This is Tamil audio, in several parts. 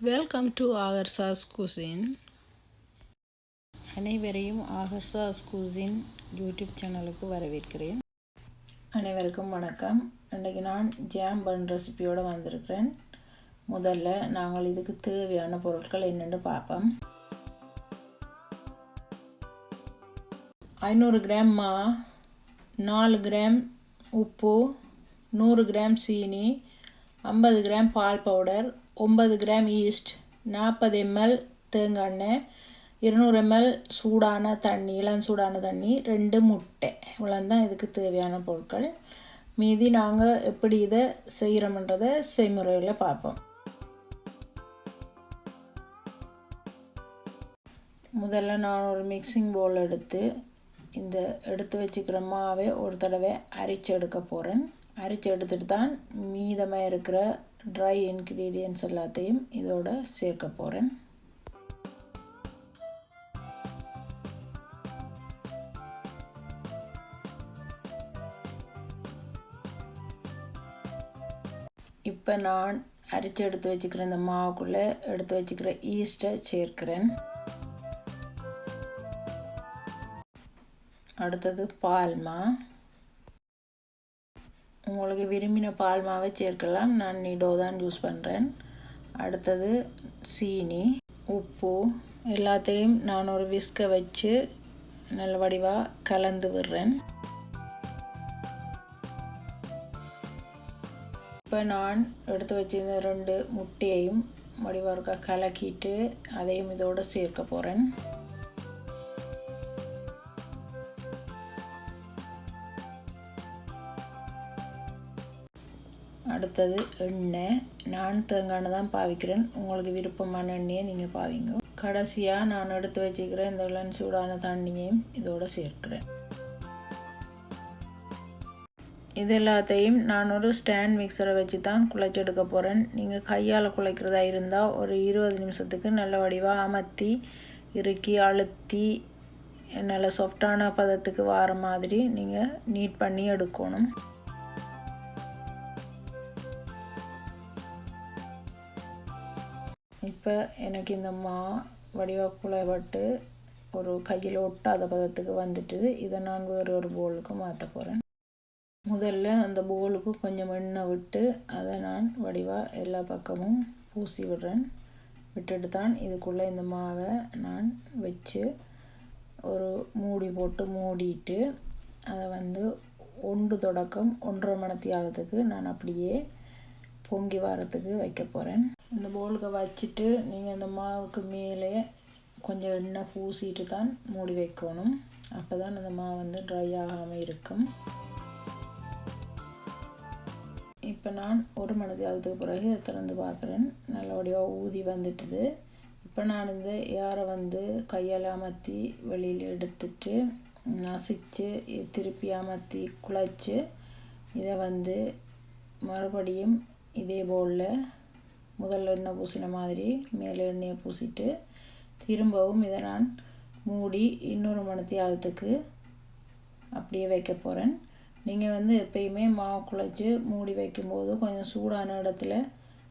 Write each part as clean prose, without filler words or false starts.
Welcome to ஆகர்சாஸ் cuisine. அனைவரையும் ஆகர்சாஸ் குசின் யூடியூப் சேனலுக்கு வரவேற்கிறேன். அனைவருக்கும் வணக்கம். இன்றைக்கு நான் ஜாம் பன் ரெசிபியோடு வந்திருக்கிறேன். முதல்ல நாங்கள் இதுக்கு தேவையான பொருட்கள் என்னென்னு பார்ப்போம். 500 கிராம் மா, 4 கிராம் உப்பு, 100 கிராம் சீனி, 50 கிராம் பால் பவுடர், 9 கிராம் ஈஸ்ட், 40 ml தேங்காய் எண்ணெய், 200 ml சூடான தண்ணி, இளஞ்சூடான தண்ணி, 2 முட்டை. இவ்வளோதான் இதுக்கு தேவையான பொருட்கள். மீதி நாங்கள் எப்படி இதை செய்கிறோம்ன்றதை செய்முறையில் பார்ப்போம். முதல்ல நான் ஒரு மிக்சிங் பவுல் எடுத்து இந்த எடுத்து வச்சுக்கிற மாவை ஒரு தடவை அரைச்சி எடுக்க போகிறேன். அரைச்சி எடுத்துட்டு தான் மீதமாக இருக்கிற ட்ரை இன்க்ரீடியன்ட்ஸ் எல்லாத்தையும் இதோட சேர்க்க போகிறேன். இப்போ நான் அரைச்சி எடுத்து வச்சுக்கிற இந்த மாவுக்குள்ளே எடுத்து வச்சுக்கிற ஈஸ்ட்டை சேர்க்கிறேன். அடுத்தது பால்மா. உங்களுக்கு விரும்பின பால் மாவை சேர்க்கலாம். நான் நீடோ தான் யூஸ் பண்ணுறேன். அடுத்தது சீனி, உப்பு எல்லாத்தையும் நான் ஒரு விஸ்கை வச்சு நல்ல வடிவாக கலந்து விடுறேன். இப்போ நான் எடுத்து வச்சிருந்த 2 முட்டையையும் வடிவாக கலக்கிட்டு அதையும் இதோடு சேர்க்க போகிறேன். அடுத்தது எண்ணெய். நான் தேங்காய் தான் பாவிக்கிறேன். உங்களுக்கு விருப்பமான எண்ணெயை நீங்கள் பாவிங்க. கடைசியாக நான் எடுத்து வச்சுக்கிற இந்த இளஞ்சூடான தண்ணியையும் இதோடு சேர்க்கிறேன். இது எல்லாத்தையும் நான் ஒரு ஸ்டாண்ட் மிக்சரை வச்சு தான் குழைச்செடுக்க போகிறேன். நீங்கள் கையால் குழைக்கிறதா இருந்தால் ஒரு 20 நிமிஷத்துக்கு நல்ல வடிவாக அமர்த்தி இறுக்கி அழுத்தி நல்ல சாஃப்டான பதத்துக்கு வர மாதிரி நீங்கள் நீட் பண்ணி எடுக்கணும். இப்போ எனக்கு இந்த மா வடிவாக குழைப்பட்டு ஒரு கையில் ஒட்டாத பதத்துக்கு வந்துட்டு இதை நான் வேறு ஒரு பவுலுக்கு மாற்ற போகிறேன். முதல்ல அந்த பவுலுக்கு கொஞ்சம் எண்ணெய் விட்டு அதை நான் வடிவாக எல்லா பக்கமும் பூசி விடுறேன். விட்டுட்டு தான் இதுக்குள்ளே இந்த மாவை நான் வச்சு ஒரு மூடி போட்டு மூடிட்டு அதை 1 தொடக்கம் 1.5 மணித்தியாலத்துக்கு நான் அப்படியே பொங்கி வரத்துக்கு வைக்க போகிறேன். இந்த பவுலுக்கு வச்சுட்டு நீங்கள் இந்த மாவுக்கு மேலே கொஞ்சம் எண்ணெய் பூசிட்டு தான் மூடி வைக்கணும். அப்போ தான் அந்த மாவு ட்ரை ஆகாமல் இருக்கும். இப்போ நான் 1 மணித்தியாலத்துக்கு பிறகு திறந்து பார்க்குறேன். நல்லபடியாக ஊதி வந்துட்டுது. இப்போ நான் இந்த ஏரை கையால் அமர்த்தி வெளியில் எடுத்துட்டு நசிச்சு திருப்பி அமர்த்தி குழைச்சி இதை மறுபடியும் இதே பவுலில் முதல்ல எண்ணெய் பூசின மாதிரி மேலே எண்ணெயை பூசிட்டு திரும்பவும் இதை நான் மூடி 2 மணித்தியாலத்துக்கு அப்படியே வைக்க போகிறேன். நீங்கள் எப்பயுமே மாவு குழைச்சி மூடி வைக்கும்போது கொஞ்சம் சூடான இடத்துல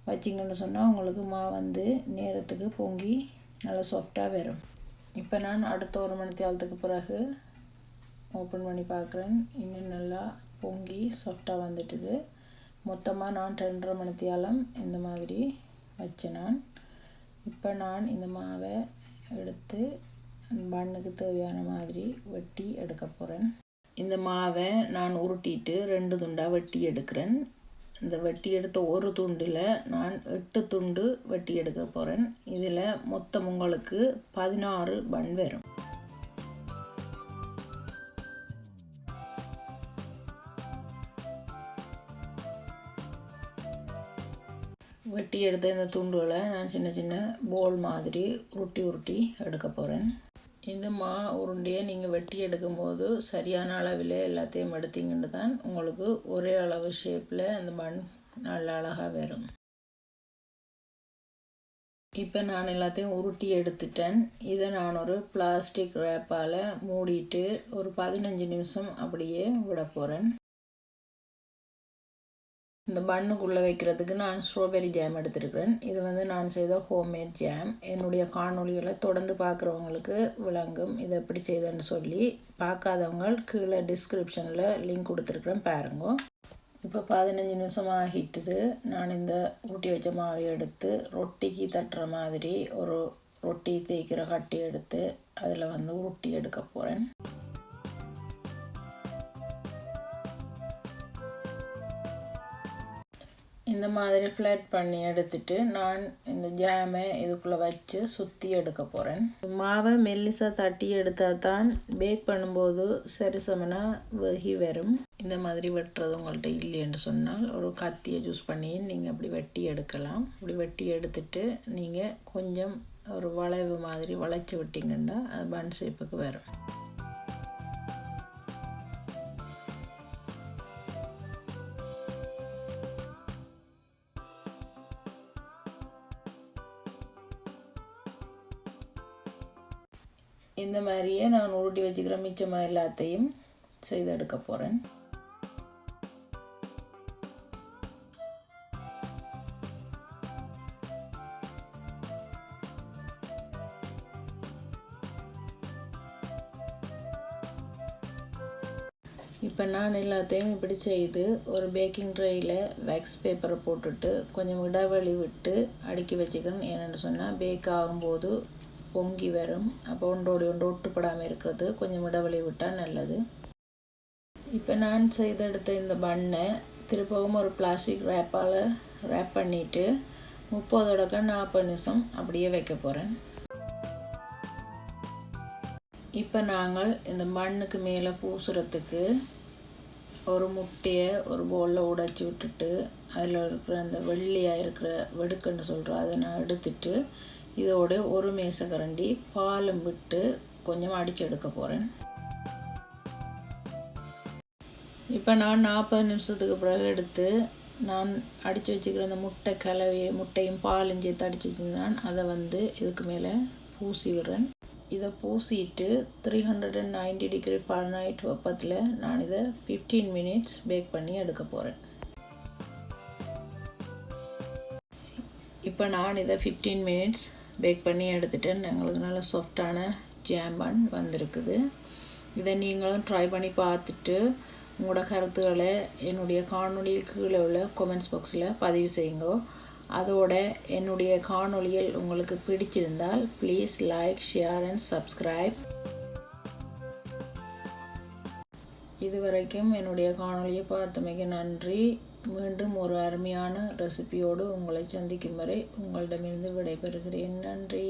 வச்சிங்கன்னு சொன்னால் உங்களுக்கு மாவு நேரத்துக்கு பொங்கி நல்லா சாஃப்டாக வரும். இப்போ நான் அடுத்த 1 மணித்தியாலத்துக்கு பிறகு ஓப்பன் பண்ணி பார்க்குறேன். இன்னும் நல்லா பொங்கி சாஃப்டாக வந்துட்டுது. மொத்தமாக நான் 2.5 மணித்தியாலம் இந்த மாதிரி வச்சேன் நான். இப்போ நான் இந்த மாவை எடுத்து பண்ணுக்கு தேவையான மாதிரி வெட்டி எடுக்க போகிறேன். இந்த மாவை நான் உருட்டிட்டு 2 துண்டாக வெட்டி எடுக்கிறேன். இந்த வெட்டி எடுத்த ஒரு துண்டில் நான் 8 துண்டு வெட்டி எடுக்க போகிறேன். இதில் மொத்தம் உங்களுக்கு 16 பன் வரும். வெட்டி எடுத்த இந்த துண்டுகளை நான் சின்ன சின்ன போல் மாதிரி உருட்டி எடுக்க போகிறேன். இந்த மா உருண்டையை நீங்கள் வெட்டி எடுக்கும்போது சரியான அளவில் எல்லாத்தையும் எடுத்தீங்கன்னு தான் உங்களுக்கு ஒரே அளவு ஷேப்பில் அந்த பன் நல்ல அழகாக வரும். இப்போ நான் எல்லாத்தையும் உருட்டி எடுத்துட்டேன். இதை நான் ஒரு பிளாஸ்டிக் ரேப்பால் மூடிட்டு ஒரு 15 நிமிஷம் அப்படியே விட போகிறேன். இந்த பன்னுக்குள்ளே வைக்கிறதுக்கு நான் ஸ்ட்ராபெரி ஜாம் எடுத்துருக்கிறேன். இது வந்து நான் செய்த ஹோம்மேட் ஜாம். என்னுடைய காணொளிகளை தொடர்ந்து பார்க்குறவங்களுக்கு விளங்கும் இதை எப்படி செய்தேன்னு சொல்லி. பார்க்காதவங்க கீழே டிஸ்கிரிப்ஷனில் லிங்க் கொடுத்துருக்குறேன் பாருங்க. இப்போ 15 நிமிஷம் ஆகிட்டுது. நான் இந்த உருட்டி வச்ச மாவை எடுத்து ரொட்டிக்கு தட்டுற மாதிரி ஒரு ரொட்டி தேய்க்கிற கட்டி எடுத்து அதில் வந்து உருட்டி எடுக்க போகிறேன். இந்த மாதிரி ஃப்ளாட் பண்ணி எடுத்துட்டு நான் இந்த ஜாமை இதுக்குள்ளே வச்சு சுற்றி எடுக்க போகிறேன். மாவை மெல்லிசாக தட்டி எடுத்தால் தான் பேக் பண்ணும்போது சரிசமனாக வெகி வரும். இந்த மாதிரி வெட்டுறது உங்கள்கிட்ட இல்லைன்னு சொன்னால் ஒரு கத்தியை யூஸ் பண்ணி நீங்கள் அப்படி வெட்டி எடுக்கலாம். அப்படி வெட்டி எடுத்துட்டு நீங்கள் கொஞ்சம் ஒரு வளைவு மாதிரி வளைச்சி விட்டிங்கன்னா அது பன் ஷேப்புக்கு வரும். இந்த மாதிரியே நான் உருட்டி வச்சுக்கிற மிச்சமாக எல்லாத்தையும் செய்து எடுக்க போகிறேன். இப்போ நான் எல்லாத்தையும் இப்படி செய்து ஒரு பேக்கிங் ட்ரேயில் வேக்ஸ் பேப்பரை போட்டுட்டு கொஞ்சம் இடைவெளி விட்டு அடுக்கி வச்சுக்கிறேன். ஏன்னு சொன்னால் பேக் ஆகும்போது பொங்கி வரும். அப்போ ஒன்றோடு ஒன்று ஒட்டுப்படாமல் இருக்கிறது கொஞ்சம் இடைவெளி விட்டால் நல்லது. இப்போ நான் செய்தெடுத்த இந்த பன்னை திருப்பவும் ஒரு பிளாஸ்டிக் ரேப்பால் ரேப் பண்ணிவிட்டு 30-40 நிமிஷம் அப்படியே வைக்க போகிறேன். இப்போ நாங்கள் இந்த பன்னுக்கு மேலே பூசுறதுக்கு ஒரு முட்டையை ஒரு பவுலில் உடைச்சி விட்டுட்டு அதில் இருக்கிற அந்த வெள்ளையாக இருக்கிற வெடுக்குன்னு சொல்கிறோம் அதை நான் எடுத்துட்டு இதோட ஒரு மேசக்கரண்டி பாலும் விட்டு கொஞ்சம் அடித்து எடுக்க போகிறேன். இப்போ நான் 40 நிமிஷத்துக்கு பிறகு எடுத்து நான் அடித்து வச்சுக்கிற அந்த முட்டை கலவையை முட்டையும் பாலும் சேர்த்து அடித்து வச்சுருந்தேன் அதை வந்து இதுக்கு மேலே பூசி விடுறேன். இதை பூசிட்டு 390 டிகிரி ஃபாரன்ஹைட் வெப்பத்தில் நான் இதை 15 மினிட்ஸ் பேக் பண்ணி எடுக்க போகிறேன். இப்போ நான் இதை 15 மினிட்ஸ் பேக் பண்ணி எடுத்துட்டேன். எங்களுக்கு நல்ல சாஃப்டான ஜாம் பன் வந்திருக்குது. இதை நீங்களும் ட்ரை பண்ணி பார்த்துட்டு உங்களோட கருத்துக்களை என்னுடைய காணொளியில் கீழே உள்ள கமெண்ட்ஸ் பாக்ஸில் பதிவு செய்யுங்க. அதோட என்னுடைய காணொளியில் உங்களுக்கு பிடிச்சிருந்தால் please like, share and subscribe. இதுவரைக்கும் என்னுடைய காணொளியை பார்த்தமைக்கு நன்றி. மீண்டும் ஒரு அருமையான ரெசிபியோடு உங்களை சந்திக்கும் வரை உங்களிடமிருந்து விடைபெறுகிறேன். நன்றி.